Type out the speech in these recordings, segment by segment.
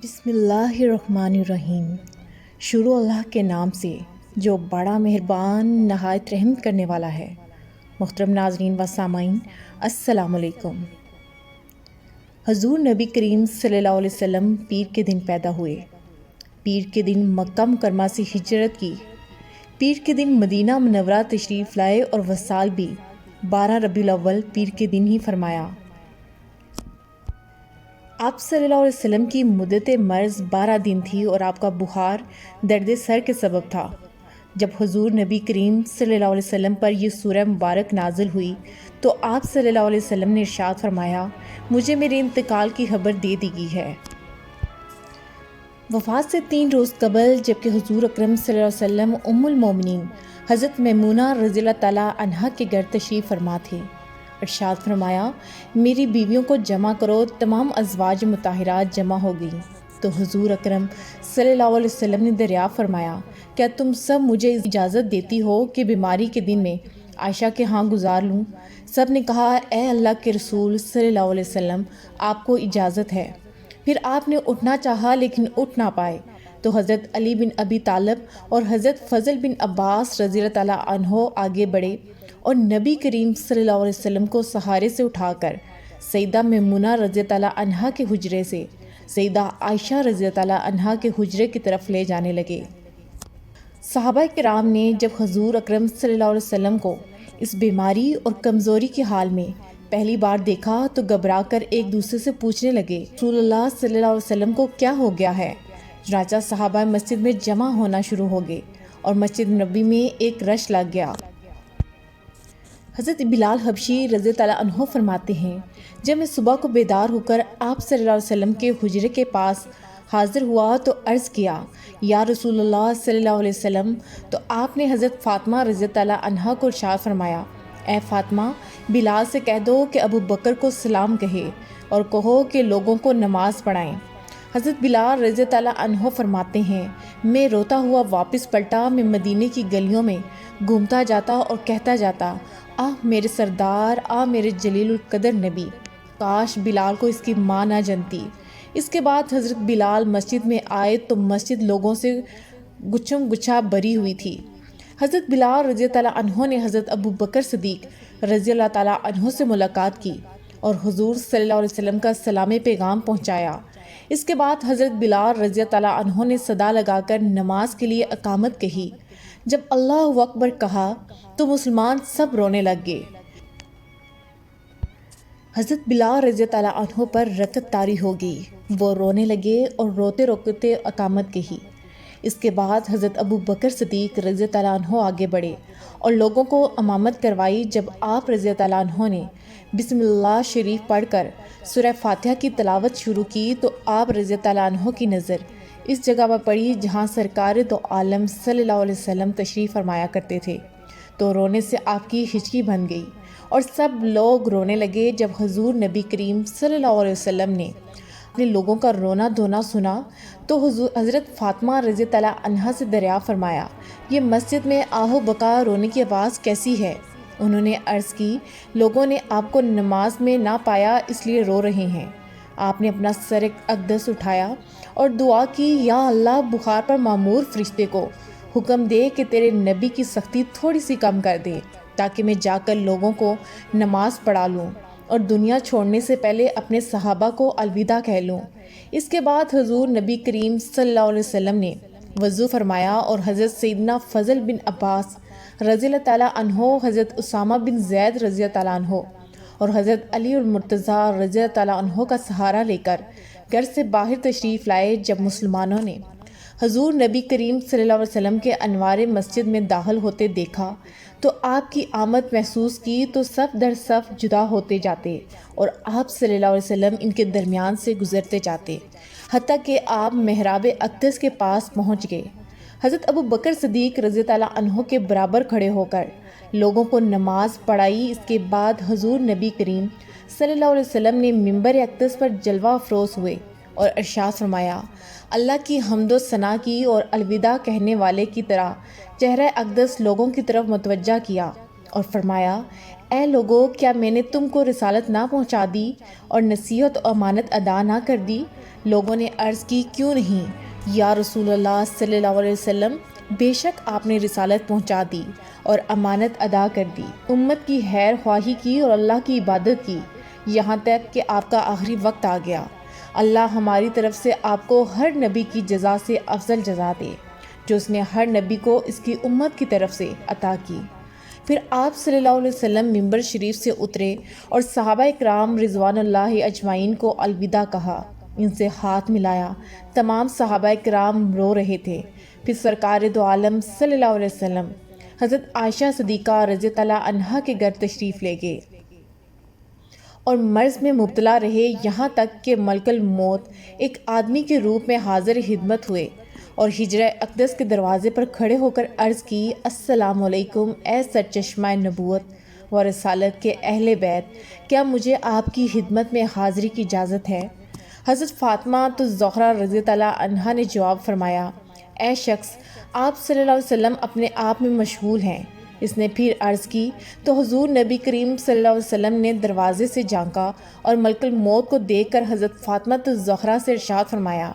بسم اللہ الرحمن الرحیم۔ شروع اللہ کے نام سے جو بڑا مہربان نہایت رحم کرنے والا ہے۔ محترم ناظرین و سامعین، السلام علیکم۔ حضور نبی کریم صلی اللہ علیہ وسلم پیر کے دن پیدا ہوئے، پیر کے دن مکہ مکرمہ سے ہجرت کی، پیر کے دن مدینہ منورہ تشریف لائے اور وصال بھی 12 ربیع الاول پیر کے دن ہی فرمایا۔ آپ صلی اللہ علیہ وسلم کی مدت مرض 12 دن تھی اور آپ کا بخار درد سر کے سبب تھا۔ جب حضور نبی کریم صلی اللہ علیہ وسلم پر یہ سورہ مبارک نازل ہوئی تو آپ صلی اللہ علیہ وسلم نے ارشاد فرمایا، مجھے میرے انتقال کی خبر دے دی گئی ہے۔ وفات سے 3 روز قبل جبکہ حضور اکرم صلی اللہ علیہ وسلم ام المومنین حضرت میمونہ رضی اللہ تعالیٰ عنہا کے گھر تشریف فرما تھے، ارشاد فرمایا، میری بیویوں کو جمع کرو۔ تمام ازواج مطہرات جمع ہو گئیں تو حضور اکرم صلی اللہ علیہ وسلم نے دریافت فرمایا، کیا تم سب مجھے اجازت دیتی ہو کہ بیماری کے دن میں عائشہ کے ہاں گزار لوں؟ سب نے کہا، اے اللہ کے رسول صلی اللہ علیہ وسلم، آپ کو اجازت ہے۔ پھر آپ نے اٹھنا چاہا لیکن اٹھ نہ پائے تو حضرت علی بن ابی طالب اور حضرت فضل بن عباس رضی اللہ تعالیٰ عنہ آگے بڑھے اور نبی کریم صلی اللہ علیہ وسلم کو سہارے سے اٹھا کر سیدہ میمونہ رضی اللہ تعالیٰ عنہا کے حجرے سے سیدہ عائشہ رضی اللہ تعالیٰ عنہا کے حجرے کی طرف لے جانے لگے۔ صحابہ کرام نے جب حضور اکرم صلی اللہ علیہ وسلم کو اس بیماری اور کمزوری کے حال میں پہلی بار دیکھا تو گھبرا کر ایک دوسرے سے پوچھنے لگے، رسول اللہ صلی اللہ علیہ وسلم کو کیا ہو گیا ہے؟ چنانچہ صحابہ مسجد میں جمع ہونا شروع ہو گئے اور مسجد نبی میں ایک رش لگ گیا۔ حضرت بلال حبشی رضی اللہ عنہ فرماتے ہیں، جب میں صبح کو بیدار ہو کر آپ صلی اللہ علیہ وسلم کے حجرے کے پاس حاضر ہوا تو عرض کیا، یا رسول اللہ صلی اللہ علیہ وسلم، تو آپ نے حضرت فاطمہ رضی اللہ عنہا کو ارشاد فرمایا، اے فاطمہ، بلال سے کہہ دو کہ ابو بکر کو سلام کہے اور کہو کہ لوگوں کو نماز پڑھائیں۔ حضرت بلال رضی اللہ عنہ فرماتے ہیں، میں روتا ہوا واپس پلٹا، میں مدینے کی گلیوں میں گھومتا جاتا اور کہتا جاتا، آہ میرے سردار، آہ میرے جلیل القدر نبی، کاش بلال کو اس کی ماں نہ جانتی۔ اس کے بعد حضرت بلال مسجد میں آئے تو مسجد لوگوں سے گچھم گچھا بھری ہوئی تھی۔ حضرت بلال رضی اللہ عنہ نے حضرت ابو بکر صدیق رضی اللہ تعالیٰ عنہ سے ملاقات کی اور حضور صلی اللہ علیہ وسلم کا سلام پیغام پہنچایا۔ اس کے بعد حضرت بلال رضی اللہ عنہ نے صدا لگا کر نماز کے لیے اقامت کہی۔ جب اللہ اکبر کہا تو مسلمان سب رونے لگ گئے۔ حضرت بلال رضی اللہ عنہ پر رکعت طاری ہو گئی، وہ رونے لگے اور روتے روتے اقامت کہی۔ اس کے بعد حضرت ابو بکر صدیق رضی اللہ عنہ آگے بڑھے اور لوگوں کو امامت کروائی۔ جب آپ رضی اللہ عنہ نے بسم اللہ شریف پڑھ کر سورہ فاتحہ کی تلاوت شروع کی تو آپ رضی اللہ عنہ کی نظر اس جگہ پر پڑی جہاں سرکار دو عالم صلی اللہ علیہ وسلم تشریف فرمایا کرتے تھے، تو رونے سے آپ کی ہچکی بن گئی اور سب لوگ رونے لگے۔ جب حضور نبی کریم صلی اللہ علیہ وسلم نے اپنے لوگوں کا رونا دھونا سنا تو حضرت فاطمہ رضی اللہ عنہا سے دریافت فرمایا، یہ مسجد میں آہو بکا رونے کی آواز کیسی ہے؟ انہوں نے عرض کی، لوگوں نے آپ کو نماز میں نہ پایا اس لیے رو رہے ہیں۔ آپ نے اپنا سر اقدس اٹھایا اور دعا کی، یا اللہ، بخار پر مامور فرشتے کو حکم دے کہ تیرے نبی کی سختی تھوڑی سی کم کر دے تاکہ میں جا کر لوگوں کو نماز پڑھا لوں اور دنیا چھوڑنے سے پہلے اپنے صحابہ کو الوداع کہہ لوں۔ اس کے بعد حضور نبی کریم صلی اللہ علیہ وسلم نے وضو فرمایا اور حضرت سیدنا فضل بن عباس رضی اللہ تعالیٰ عنہ، حضرت اسامہ بن زید رضی اللہ تعالیٰ عنہ اور حضرت علی المرتضیٰ رضی اللہ تعالیٰ عنہ کا سہارا لے کر گھر سے باہر تشریف لائے۔ جب مسلمانوں نے حضور نبی کریم صلی اللہ علیہ وسلم کے انوار مسجد میں داخل ہوتے دیکھا تو آپ کی آمد محسوس کی تو صف در صف جدا ہوتے جاتے اور آپ صلی اللہ علیہ وسلم ان کے درمیان سے گزرتے جاتے، حتیٰ کہ آپ محراب اقدس کے پاس پہنچ گئے۔ حضرت ابو بکر صدیق رضی اللہ عنہ کے برابر کھڑے ہو کر لوگوں کو نماز پڑھائی۔ اس کے بعد حضور نبی کریم صلی اللہ علیہ وسلم نے منبر اقدس پر جلوہ افروز ہوئے اور ارشاد فرمایا، اللہ کی حمد و ثنا کی اور الوداع کہنے والے کی طرح چہرہ اقدس لوگوں کی طرف متوجہ کیا اور فرمایا، اے لوگو، کیا میں نے تم کو رسالت نہ پہنچا دی اور نصیحت و امانت ادا نہ کر دی؟ لوگوں نے عرض کی، کیوں نہیں یا رسول اللہ صلی اللہ علیہ وسلم، بے شک آپ نے رسالت پہنچا دی اور امانت ادا کر دی، امت کی خیر خواہی کی اور اللہ کی عبادت کی، یہاں تک کہ آپ کا آخری وقت آ گیا۔ اللہ ہماری طرف سے آپ کو ہر نبی کی جزا سے افضل جزا دے جو اس نے ہر نبی کو اس کی امت کی طرف سے عطا کی۔ پھر آپ صلی اللہ علیہ وسلم ممبر شریف سے اترے اور صحابہ اکرام رضوان اللہ اجمعین کو الوداع کہا، ان سے ہاتھ ملایا۔ تمام صحابہ اکرام رو رہے تھے۔ پھر سرکار دو عالم صلی اللہ علیہ وسلم حضرت عائشہ صدیقہ رضی اللہ عنہا کے گھر تشریف لے گئے اور مرض میں مبتلا رہے، یہاں تک کہ ملک الموت ایک آدمی کے روپ میں حاضر خدمت ہوئے اور حجرہ اقدس کے دروازے پر کھڑے ہو کر عرض کی، السلام علیکم اے سرچشمہ نبوت و رسالت کے اہل بیت، کیا مجھے آپ کی خدمت میں حاضری کی اجازت ہے؟ حضرت فاطمہ الزہرا رضی اللہ عنہا نے جواب فرمایا، اے شخص، آپ صلی اللہ علیہ وسلم اپنے آپ میں مشغول ہیں۔ اس نے پھر عرض کی تو حضور نبی کریم صلی اللہ علیہ وسلم نے دروازے سے جھانکا اور ملک الموت کو دیکھ کر حضرت فاطمہ الزہرا سے ارشاد فرمایا،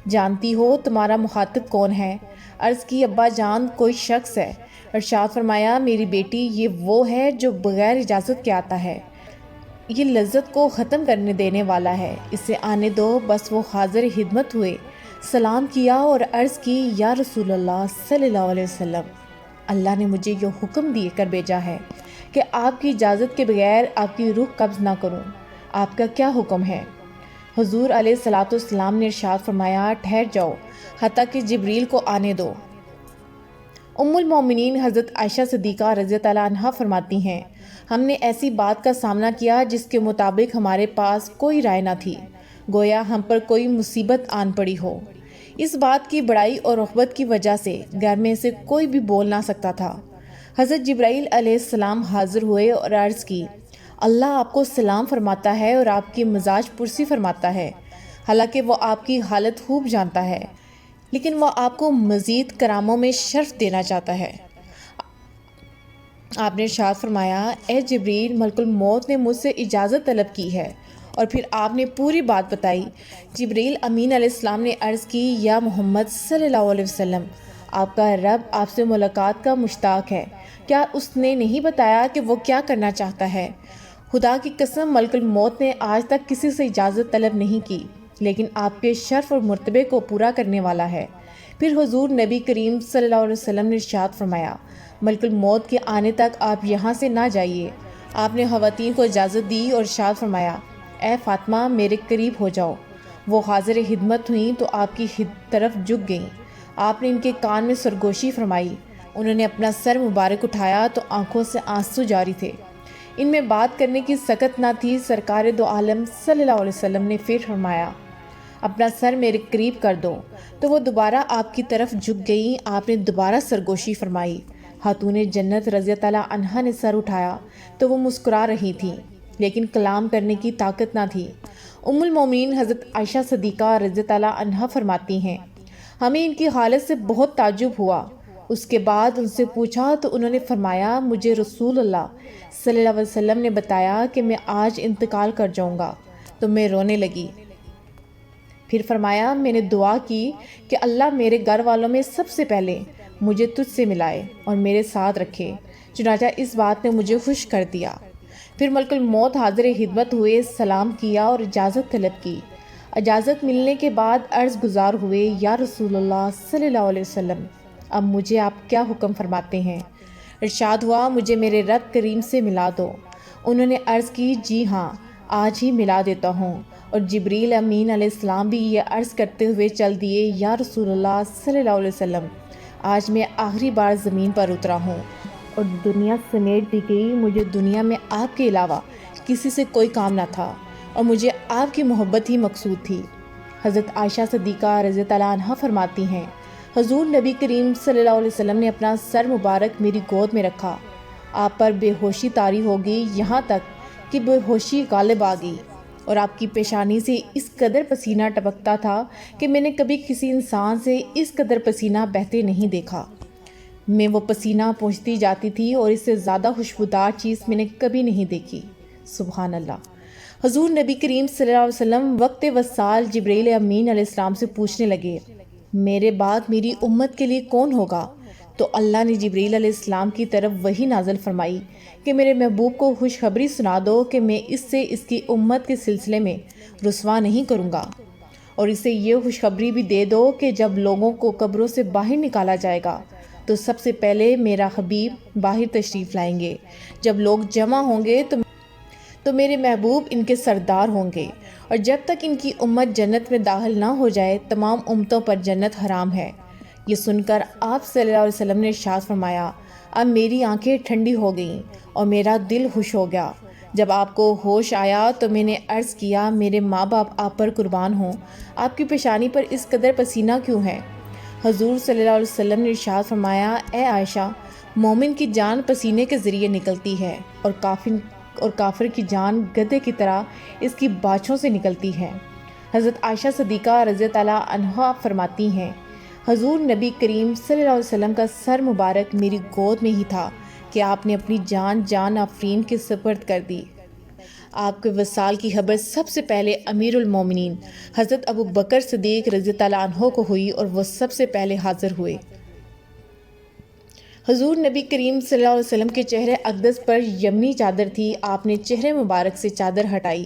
جانتی ہو تمہارا مخاطب کون ہے؟ عرض کی، ابا جان، کوئی شخص ہے۔ ارشاد فرمایا، میری بیٹی، یہ وہ ہے جو بغیر اجازت کے آتا ہے، یہ لذت کو ختم کرنے دینے والا ہے، اسے آنے دو۔ بس وہ حاضر خدمت ہوئے، سلام کیا اور عرض کی، یا رسول اللہ صلی اللہ علیہ وسلم، اللہ نے مجھے یہ حکم دے کر بھیجا ہے کہ آپ کی اجازت کے بغیر آپ کی روح قبض نہ کروں، آپ کا کیا حکم ہے؟ حضور علیہ الصلوۃ والسلام نے ارشاد فرمایا، ٹھہر جاؤ حتیٰ کہ جبریل کو آنے دو۔ ام المومنین حضرت عائشہ صدیقہ رضی اللہ عنہا فرماتی ہیں، ہم نے ایسی بات کا سامنا کیا جس کے مطابق ہمارے پاس کوئی رائے نہ تھی، گویا ہم پر کوئی مصیبت آن پڑی ہو۔ اس بات کی بڑائی اور رغبت کی وجہ سے گھر میں سے کوئی بھی بول نہ سکتا تھا۔ حضرت جبرائیل علیہ السلام حاضر ہوئے اور عرض کی، اللہ آپ کو سلام فرماتا ہے اور آپ کی مزاج پرسی فرماتا ہے، حالانکہ وہ آپ کی حالت خوب جانتا ہے، لیکن وہ آپ کو مزید کراموں میں شرف دینا چاہتا ہے۔ آپ نے ارشاد فرمایا، اے جبریل، ملک الموت نے مجھ سے اجازت طلب کی ہے، اور پھر آپ نے پوری بات بتائی۔ جبریل امین علیہ السلام نے عرض کی، یا محمد صلی اللہ علیہ وسلم، آپ کا رب آپ سے ملاقات کا مشتاق ہے، کیا اس نے نہیں بتایا کہ وہ کیا کرنا چاہتا ہے؟ خدا کی قسم، ملک الموت نے آج تک کسی سے اجازت طلب نہیں کی، لیکن آپ کے شرف اور مرتبے کو پورا کرنے والا ہے۔ پھر حضور نبی کریم صلی اللہ علیہ وسلم نے ارشاد فرمایا، ملک الموت کے آنے تک آپ یہاں سے نہ جائیے۔ آپ نے خواتین کو اجازت دی اور ارشاد فرمایا، اے فاطمہ، میرے قریب ہو جاؤ۔ وہ حاضر خدمت ہوئیں تو آپ کی طرف جھک گئیں۔ آپ نے ان کے کان میں سرگوشی فرمائی۔ انہوں نے اپنا سر مبارک اٹھایا تو آنکھوں سے آنسو جاری تھے۔ ان میں بات کرنے کی سکت نہ تھی۔ سرکار دو عالم صلی اللہ علیہ وسلم نے پھر فرمایا، اپنا سر میرے قریب کر دو، تو وہ دوبارہ آپ کی طرف جھک گئیں۔ آپ نے دوبارہ سرگوشی فرمائی۔ خاتون جنت رضی اللہ عنہا نے سر اٹھایا تو وہ مسکرا رہی تھیں، لیکن کلام کرنے کی طاقت نہ تھی۔ ام المومنین حضرت عائشہ صدیقہ رضی اللہ عنہا فرماتی ہیں، ہمیں ان کی حالت سے بہت تعجب ہوا۔ اس کے بعد ان سے پوچھا تو انہوں نے فرمایا، مجھے رسول اللہ صلی اللہ علیہ وسلم نے بتایا کہ میں آج انتقال کر جاؤں گا، تو میں رونے لگی۔ پھر فرمایا، میں نے دعا کی کہ اللہ میرے گھر والوں میں سب سے پہلے مجھے تجھ سے ملائے اور میرے ساتھ رکھے، چنانچہ اس بات نے مجھے خوش کر دیا۔ پھر ملک الموت حاضر خدمت ہوئے، سلام کیا اور اجازت طلب کی۔ اجازت ملنے کے بعد عرض گزار ہوئے، یا رسول اللہ صلی اللہ علیہ وسلم، اب مجھے آپ کیا حکم فرماتے ہیں؟ ارشاد ہوا، مجھے میرے رب کریم سے ملا دو۔ انہوں نے عرض کی، جی ہاں، آج ہی ملا دیتا ہوں۔ اور جبریل امین علیہ السلام بھی یہ عرض کرتے ہوئے چل دیے، یا رسول اللہ صلی اللہ علیہ وسلم، آج میں آخری بار زمین پر اترا ہوں اور دنیا سمیٹ دی گئی۔ مجھے دنیا میں آپ کے علاوہ کسی سے کوئی کام نہ تھا اور مجھے آپ کی محبت ہی مقصود تھی۔ حضرت عائشہ صدیقہ رضی اللہ عنہا فرماتی ہیں، حضور نبی کریم صلی اللہ علیہ وسلم نے اپنا سر مبارک میری گود میں رکھا۔ آپ پر بے ہوشی طاری ہو گئی، یہاں تک کہ بے ہوشی غالب آ گئی، اور آپ کی پیشانی سے اس قدر پسینہ ٹپکتا تھا کہ میں نے کبھی کسی انسان سے اس قدر پسینہ بہتے نہیں دیکھا۔ میں وہ پسینہ پہنچتی جاتی تھی اور اس سے زیادہ خوشبودار چیز میں نے کبھی نہیں دیکھی۔ سبحان اللہ۔ حضور نبی کریم صلی اللہ علیہ وسلم وقت وصال جبرائیل امین علیہ السلام سے پوچھنے لگے، میرے بعد میری امت کے لیے کون ہوگا؟ تو اللہ نے جبرائیل علیہ السلام کی طرف وحی نازل فرمائی کہ میرے محبوب کو خوشخبری سنا دو کہ میں اس سے اس کی امت کے سلسلے میں رسوا نہیں کروں گا، اور اسے یہ خوشخبری بھی دے دو کہ جب لوگوں کو قبروں سے باہر نکالا جائے گا تو سب سے پہلے میرا حبیب باہر تشریف لائیں گے۔ جب لوگ جمع ہوں گے تو میرے محبوب ان کے سردار ہوں گے، اور جب تک ان کی امت جنت میں داخل نہ ہو جائے تمام امتوں پر جنت حرام ہے۔ یہ سن کر آپ صلی اللہ علیہ وسلم نے ارشاد فرمایا، اب میری آنکھیں ٹھنڈی ہو گئیں اور میرا دل خوش ہو گیا۔ جب آپ کو ہوش آیا تو میں نے عرض کیا، میرے ماں باپ آپ پر قربان ہوں، آپ کی پیشانی پر اس قدر پسینہ کیوں ہے؟ حضور صلی اللہ علیہ وسلم نے ارشاد فرمایا، اے عائشہ، مومن کی جان پسینے کے ذریعے نکلتی ہے اور کافر کی جان گدھے کی طرح اس کی باچھوں سے نکلتی ہے۔ حضرت عائشہ صدیقہ رضی اللہ عنہا فرماتی ہیں، حضور نبی کریم صلی اللہ علیہ وسلم کا سر مبارک میری گود میں ہی تھا کہ آپ نے اپنی جان آفرین کے سپرد کر دی۔ آپ کے وصال کی خبر سب سے پہلے امیر المومنین حضرت ابو بکر صدیق رضی اللہ عنہ کو ہوئی اور وہ سب سے پہلے حاضر ہوئے۔ حضور نبی کریم صلی اللہ علیہ وسلم کے چہرے اقدس پر یمنی چادر تھی، آپ نے چہرے مبارک سے چادر ہٹائی،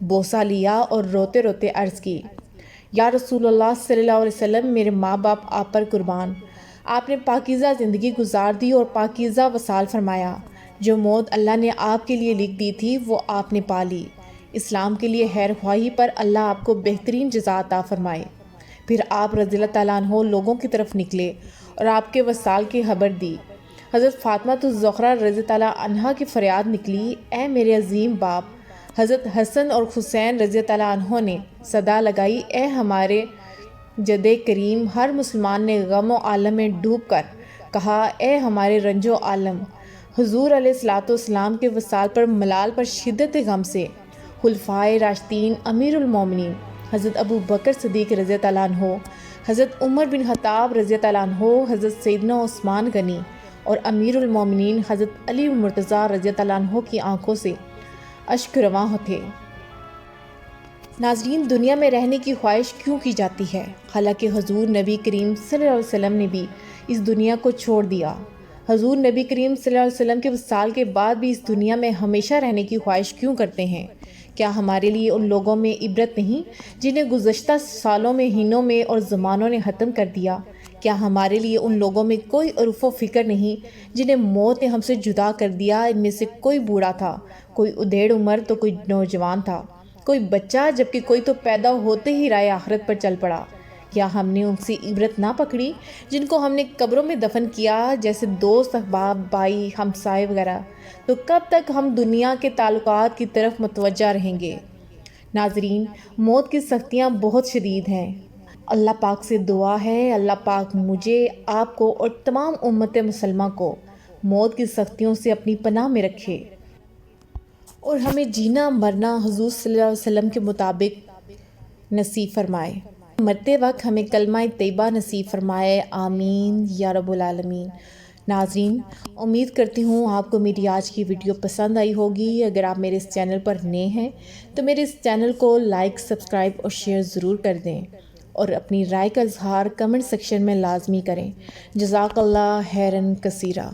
بوسہ لیا اور روتے روتے عرض کی، یا رسول اللہ صلی اللہ علیہ وسلم، میرے ماں باپ آپ پر قربان۔ آپ نے پاکیزہ زندگی گزار دی اور پاکیزہ وصال فرمایا۔ جو موت اللہ نے آپ کے لیے لکھ دی تھی وہ آپ نے پا لی۔ اسلام کے لیے خیر خواہی پر اللہ آپ کو بہترین جزا عطا فرمائے۔ پھر آپ رضی اللہ تعالیٰ عنہ لوگوں کی طرف نکلے اور آپ کے وصال کی خبر دی۔ حضرت فاطمہ الزہرا رضی اللہ عنہا کی فریاد نکلی، اے میرے عظیم باپ۔ حضرت حسن اور حسین رضی اللہ عنہ نے صدا لگائی، اے ہمارے جد کریم۔ ہر مسلمان نے غم و عالم میں ڈوب کر کہا، اے ہمارے رنج و عالم۔ حضور علیہ السلام کے وصال پر ملال پر شدت غم سے خلفائے راشدین، امیر المومنین حضرت ابو بکر صدیق رضی اللہ عنہ، حضرت عمر بن خطاب رضی اللہ عنہ، حضرت سیدنا عثمان غنی اور امیر المومنین حضرت علی مرتضیٰ رضی اللہ عنہ کی آنکھوں سے اشک رواں تھے۔ ناظرین، دنیا میں رہنے کی خواہش کیوں کی جاتی ہے؟ حالانکہ حضور نبی کریم صلی اللہ علیہ وسلم نے بھی اس دنیا کو چھوڑ دیا۔ حضور نبی کریم صلی اللہ علیہ وسلم کے وصال کے بعد بھی اس دنیا میں ہمیشہ رہنے کی خواہش کیوں کرتے ہیں؟ کیا ہمارے لیے ان لوگوں میں عبرت نہیں جنہیں گزشتہ سالوں میں، مہینوں میں اور زمانوں نے ختم کر دیا؟ کیا ہمارے لیے ان لوگوں میں کوئی عرف و فکر نہیں جنہیں موت نے ہم سے جدا کر دیا؟ ان میں سے کوئی بوڑھا تھا، کوئی ادھیڑ عمر تو کوئی نوجوان تھا، کوئی بچہ، جبکہ کوئی تو پیدا ہوتے ہی رائے آخرت پر چل پڑا۔ کیا ہم نے ان سے عبرت نہ پکڑی جن کو ہم نے قبروں میں دفن کیا، جیسے دوست، احباب، بھائی، ہمسائے وغیرہ؟ تو کب تک ہم دنیا کے تعلقات کی طرف متوجہ رہیں گے؟ ناظرین، موت کی سختیاں بہت شدید ہیں۔ اللہ پاک سے دعا ہے، اللہ پاک مجھے، آپ کو اور تمام امت مسلمہ کو موت کی سختیوں سے اپنی پناہ میں رکھے اور ہمیں جینا مرنا حضور صلی اللہ علیہ وسلم کے مطابق نصیب فرمائے۔ مرتے وقت ہمیں کلمہ طیبہ نصیب فرمائے، آمین یا رب العالمین۔ ناظرین، امید کرتی ہوں آپ کو میری آج کی ویڈیو پسند آئی ہوگی۔ اگر آپ میرے اس چینل پر نئے ہیں تو میرے اس چینل کو لائک، سبسکرائب اور شیئر ضرور کر دیں، اور اپنی رائے کا اظہار کمنٹ سیکشن میں لازمی کریں۔ جزاک اللہ خیراً کثیرا۔